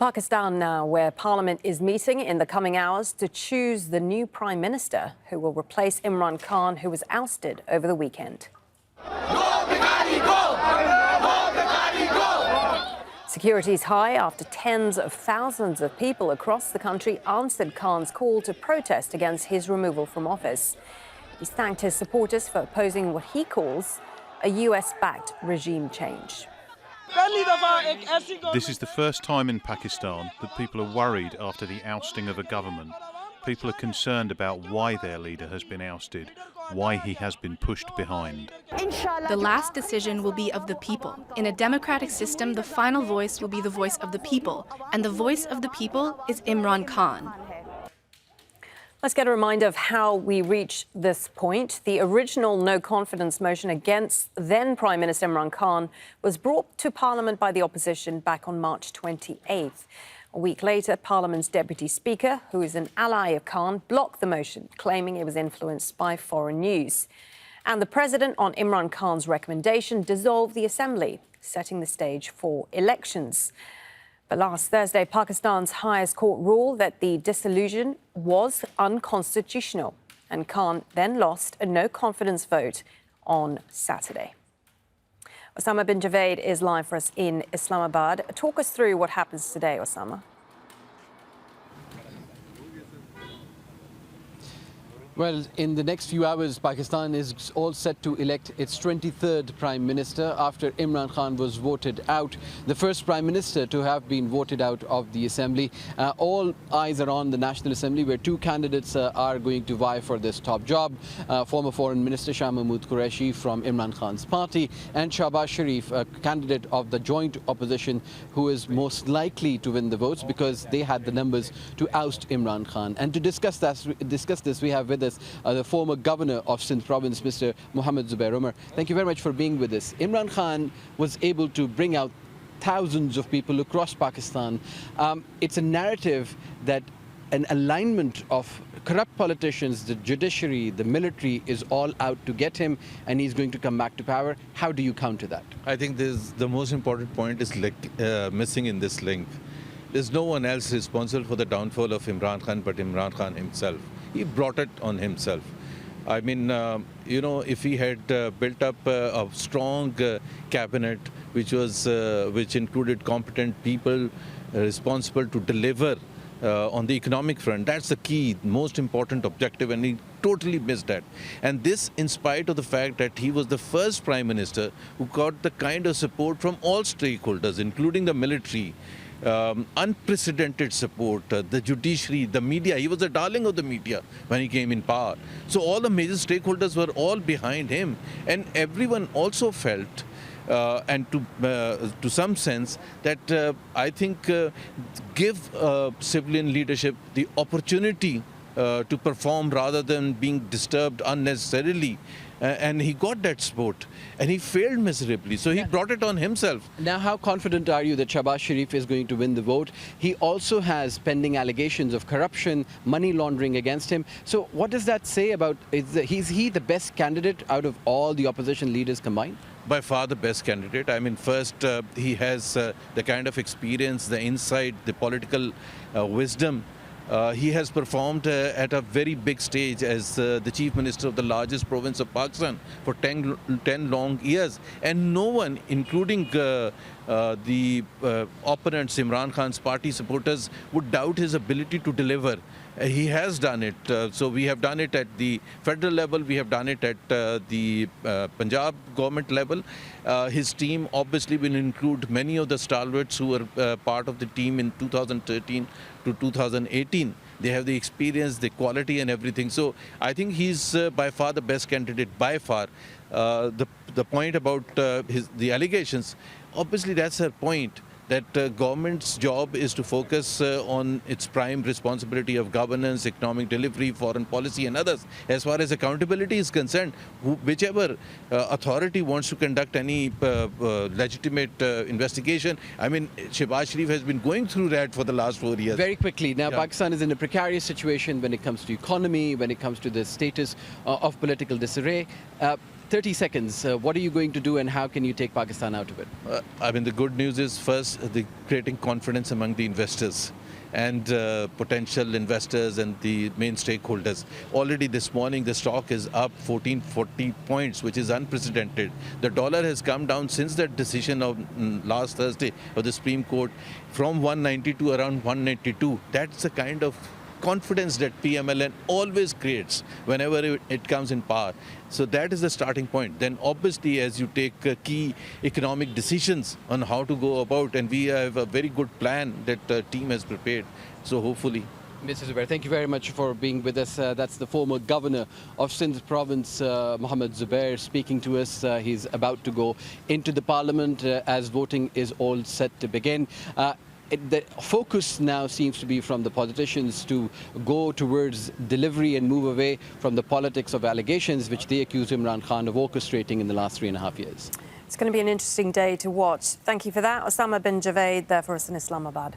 Pakistan now, where Parliament is meeting in the coming hours to choose the new Prime Minister who will replace Imran Khan, who was ousted over the weekend. Security is high after tens of thousands of people across the country answered Khan's call to protest against his removal from office. He's thanked his supporters for opposing what he calls a US-backed regime change. This is the first time in Pakistan that people are worried after the ousting of a government. People are concerned about why their leader has been ousted, why he has been pushed behind. The last decision will be of the people. In a democratic system, the final voice will be the voice of the people, and the voice of the people is Imran Khan. Let's get a reminder of how we reached this point. The original no-confidence motion against then Prime Minister Imran Khan was brought to Parliament by the opposition back on March 28th. A week later, Parliament's Deputy Speaker, who is an ally of Khan, blocked the motion, claiming it was influenced by foreign news. And the President, on Imran Khan's recommendation, dissolved the Assembly, setting the stage for elections. But last Thursday, Pakistan's highest court ruled that the dissolution was unconstitutional, and Khan then lost a no-confidence vote on Saturday. Osama bin Javaid is live for us in Islamabad. Talk us through what happens today, Osama. Well, in the next few hours, Pakistan is all set to elect its 23rd Prime Minister after Imran Khan was voted out, the first Prime Minister to have been voted out of the Assembly. All eyes are on the National Assembly, where two candidates are going to vie for this top job. Former Foreign Minister Shah Mahmood Qureshi from Imran Khan's party, and Sharif, a candidate of the joint opposition, who is most likely to win the votes because they had the numbers to oust Imran Khan. And to discuss this, we have with the former governor of Sindh province, Mr. Zubair Umar. Thank you very much for being with us. Imran Khan was able to bring out thousands of people across Pakistan. It's a narrative that an alignment of corrupt politicians, the judiciary, the military is all out to get him, and he's going to come back to power. How do you counter that? I think the most important point is missing in this link. There's no one else responsible for the downfall of Imran Khan but Imran Khan himself. He brought it on himself. I mean, if he had built up a strong cabinet which included competent people responsible to deliver on the economic front, that's the key, most important objective, and he totally missed that. And this in spite of the fact that he was the first Prime Minister who got the kind of support from all stakeholders, including the military, unprecedented support, the judiciary, the media. He was the darling of the media when he came in power. So all the major stakeholders were all behind him, and everyone also felt and to some sense that I think give civilian leadership the opportunity to perform rather than being disturbed unnecessarily. And he got that support, and he failed miserably. So he brought it on himself. Now, how confident are you that Sharif is going to win the vote? He also has pending allegations of corruption, money laundering against him. So what does that say about, is he the best candidate out of all the opposition leaders combined? By far the best candidate. I mean, first, he has the kind of experience, the insight, the political wisdom. He has performed at a very big stage as the Chief Minister of the largest province of Pakistan for 10 long years. And no one, including the opponents, Imran Khan's party supporters, would doubt his ability to deliver. He has done it. So we have done it at the federal level. We have done it at the Punjab government level. His team obviously will include many of the stalwarts who were part of the team in 2013 to 2018. They have the experience, the quality and everything. So I think he's by far the best candidate, by far. The point about the allegations, obviously that's her point. That government's job is to focus on its prime responsibility of governance, economic delivery, foreign policy and others. As far as accountability is concerned, whichever authority wants to conduct any legitimate investigation, I mean, Sharif has been going through that for the last 4 years. Very quickly, now Pakistan is in a precarious situation when it comes to economy, when it comes to the status of political disarray. 30 seconds. What are you going to do and how can you take Pakistan out of it? I mean, the good news is first, creating confidence among the investors and potential investors and the main stakeholders. Already this morning, the stock is up 1440 points, which is unprecedented. The dollar has come down since that decision of last Thursday of the Supreme Court from 190 to around 192. That's the kind of confidence that PMLN always creates whenever it comes in power. So that is the starting point. Then obviously as you take key economic decisions on how to go about, and we have a very good plan that the team has prepared. So hopefully. Mr. Zubair, thank you very much for being with us. That's the former governor of Sindh province, Mohammed Zubair, speaking to us. He's about to go into the parliament as voting is all set to begin. The focus now seems to be from the politicians to go towards delivery and move away from the politics of allegations which they accuse Imran Khan of orchestrating in the last 3.5 years. It's going to be an interesting day to watch. Thank you for that. Osama bin Javaid there for us in Islamabad.